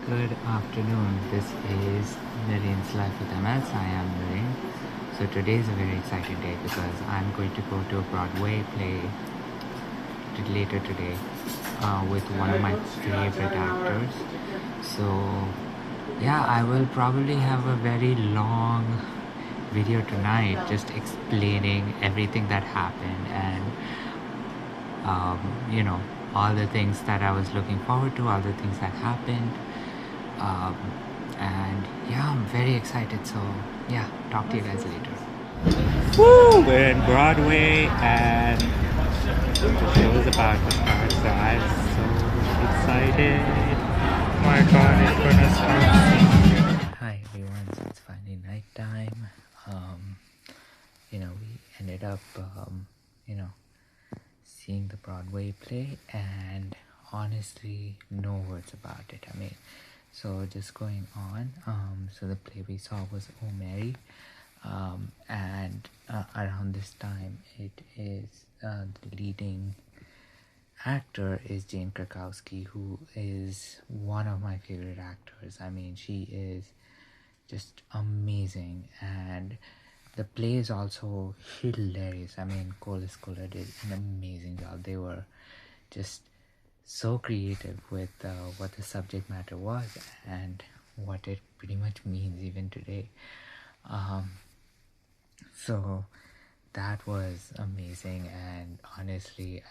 Good afternoon. This is Narine's Life with MS. I am Narine. So today is a very exciting day because I'm going to go to a Broadway play later today with one of my favorite actors. So yeah, I will probably have a very long video tonight just explaining everything that happened and all the things that I was looking forward to, all the things that happened. And yeah, I'm very excited. So yeah, talk to you guys later. Woo! We're in Broadway and the show is about to start. So I'm so excited. Oh my god, it's gonna start. Hi everyone. So it's finally nighttime. We ended up seeing the Broadway play, and honestly, no words about it. So just going on. So the play we saw was Oh Mary, and around this time, it is the leading actor is Jane Krakowski, who is one of my favorite actors. She is just amazing, and the play is also hilarious. Cole Escola did an amazing job. They were just so creative with what the subject matter was and what it pretty much means even today. So that was amazing, and honestly,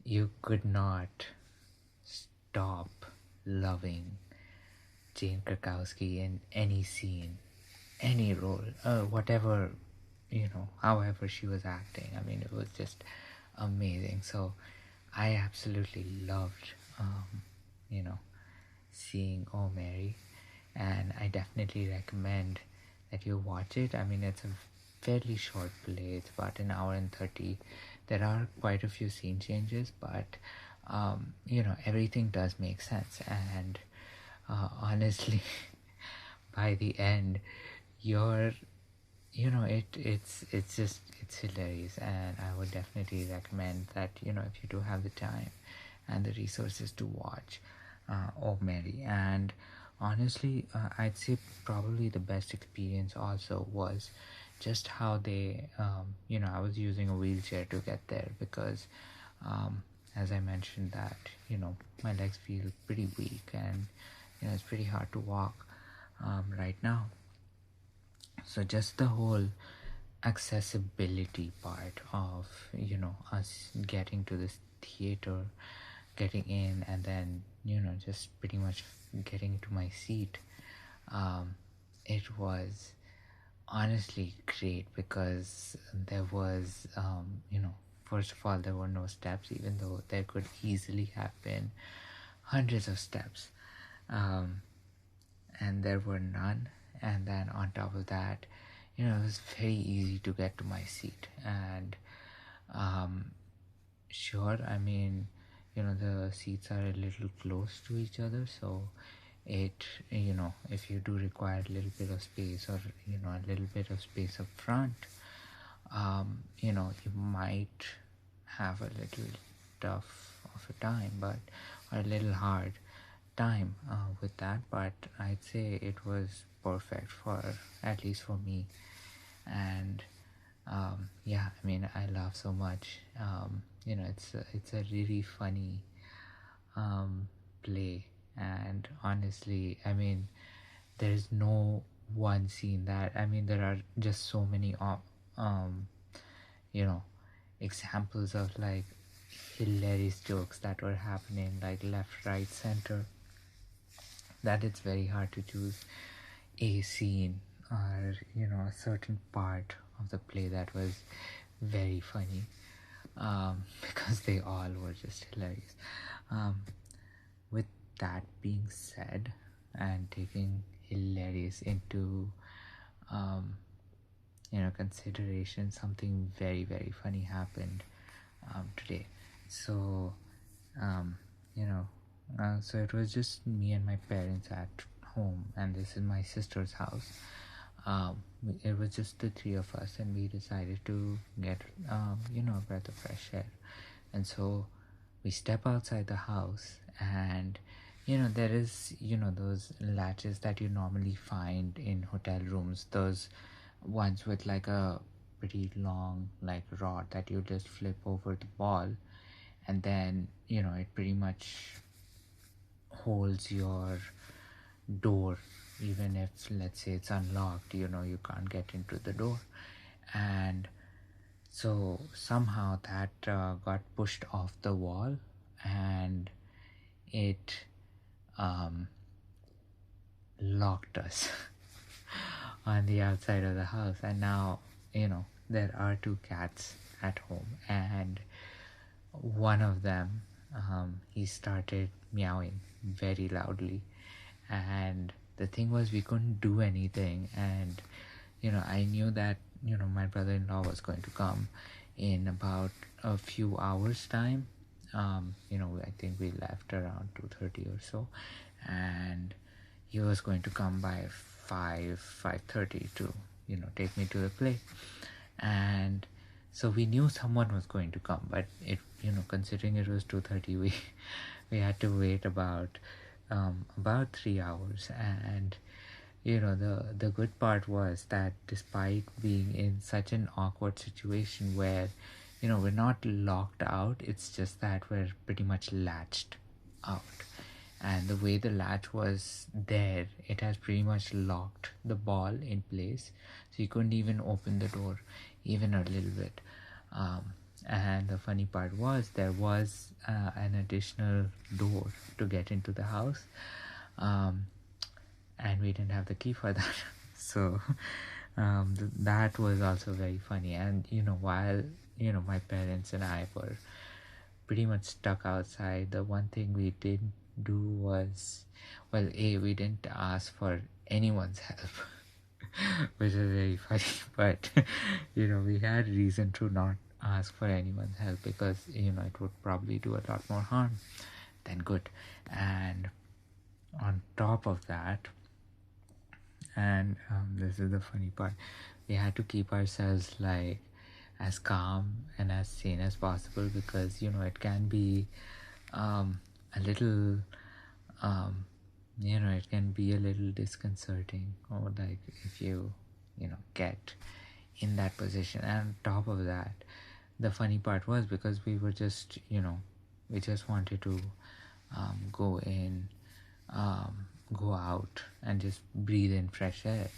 you could not stop loving Jane Krakowski in any scene, any role, whatever, however she was acting. It was just amazing. So I absolutely loved, seeing Oh Mary, and I definitely recommend that you watch it. It's a fairly short play. It's about an hour and 30. There are quite a few scene changes, but everything does make sense. And honestly, by the end, it's hilarious, and I would definitely recommend that if you do have the time and the resources to watch Oh Mary. And honestly, I'd say probably the best experience also was just how they I was using a wheelchair to get there because as I mentioned that my legs feel pretty weak, and it's pretty hard to walk right now. So just the whole accessibility part of us getting to this theater, getting in, and then just pretty much getting to my seat, it was honestly great because there was first of all, there were no steps, even though there could easily have been hundreds of steps, and there were none. And then on top of that, it was very easy to get to my seat. And sure, the seats are a little close to each other, so it if you do require a little bit of space, or a little bit of space up front, you might have a little tough of a time, but or a little hard time with that. But I'd say it was perfect, for at least for me. And I laugh so much. It's a really funny play, and honestly, there's no one scene that there are just so many examples of like hilarious jokes that were happening, like left, right, center, that it's very hard to choose a scene or a certain part of the play that was very funny, because they all were just hilarious. With that being said, and taking hilarious into consideration, something very, very funny happened today. So so it was just me and my parents at home, and this is my sister's house. It was just the three of us, and we decided to get a breath of fresh air. And so we step outside the house, and there is, those latches that you normally find in hotel rooms, those ones with like a pretty long like rod that you just flip over the wall, and then it pretty much holds your door. Even if, let's say, it's unlocked, you can't get into the door. And so somehow that got pushed off the wall, and it um, locked us on the outside of the house. And now there are two cats at home, and one of them, he started meowing very loudly. And the thing was, we couldn't do anything. And I knew that my brother-in-law was going to come in about a few hours time. I think we left around 2:30 or so, and he was going to come by 5:30 to take me to the play. And so we knew someone was going to come, but it considering it was 2:30, we had to wait about 3 hours. And the good part was that despite being in such an awkward situation where we're not locked out, it's just that we're pretty much latched out, and the way the latch was there, it has pretty much locked the ball in place, so you couldn't even open the door even a little bit. And the funny part was, there was an additional door to get into the house, and we didn't have the key for that. So that was also very funny. And while my parents and I were pretty much stuck outside, the one thing we didn't do was, well, we didn't ask for anyone's help, which is very funny. But we had reason to not ask for anyone's help, because it would probably do a lot more harm than good. And on top of that, and this is the funny part, we had to keep ourselves like as calm and as sane as possible, because it can be a little it can be a little disconcerting, or like if you get in that position. And on top of that, the funny part was, because we were just we just wanted to go in, go out and just breathe in fresh air.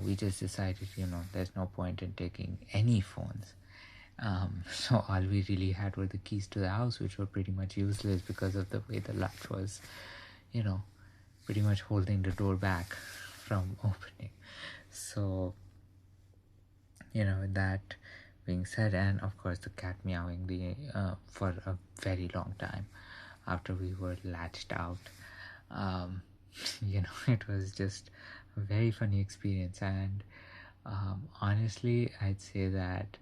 We just decided there's no point in taking any phones. So all we really had were the keys to the house, which were pretty much useless because of the way the latch was pretty much holding the door back from opening. So that being said, and of course the cat meowing for a very long time after we were latched out, it was just a very funny experience. And honestly, I'd say that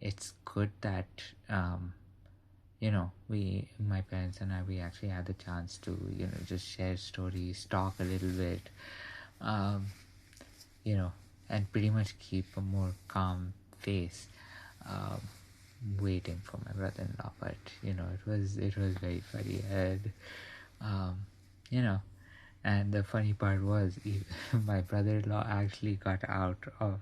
it's good that my parents and I, we actually had the chance to just share stories, talk a little bit, and pretty much keep a more calm face, waiting for my brother-in-law. But it was very funny. And and the funny part was, my brother-in-law actually got out of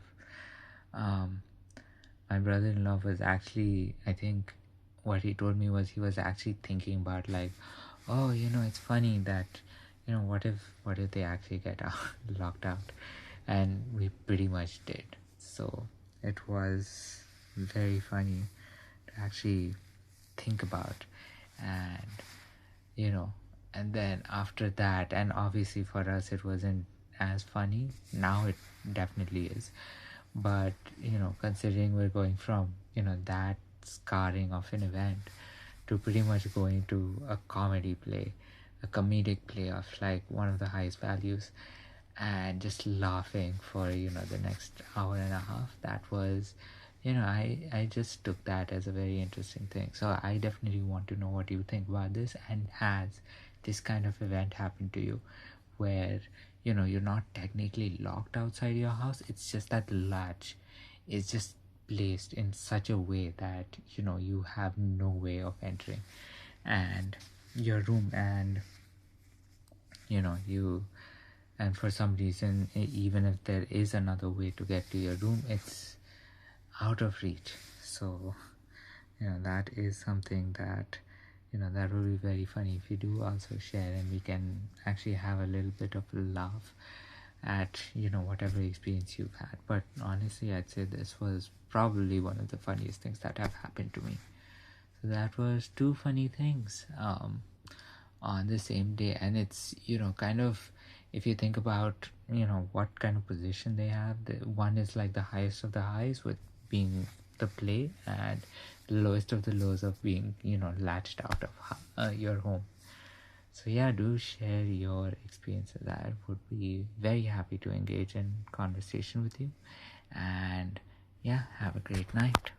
my brother-in-law was actually, I think what he told me was, he was actually thinking about like, oh, it's funny that what if they actually get out, locked out. And we pretty much did. So it was very funny to actually think about. And and then after that, and obviously for us it wasn't as funny. Now it definitely is. But considering we're going from that scarring of an event to pretty much going to a comedy play, a comedic play of like one of the highest values, and just laughing for the next hour and a half, that was I just took that as a very interesting thing. So I definitely want to know what you think about this. And has this kind of event happened to you, where you're not technically locked outside your house, it's just that the latch is just placed in such a way that you have no way of entering and your room? And you, and for some reason, even if there is another way to get to your room, it's out of reach. So that is something that that would be very funny if you do also share, and we can actually have a little bit of a laugh at whatever experience you've had. But honestly, I'd say this was probably one of the funniest things that have happened to me. So that was two funny things on the same day. And it's kind of, if you think about what kind of position they have, one is like the highest of the highs with being the play, and the lowest of the lows of being latched out of your home. So yeah, do share your experiences. I would be very happy to engage in conversation with you. And yeah, have a great night.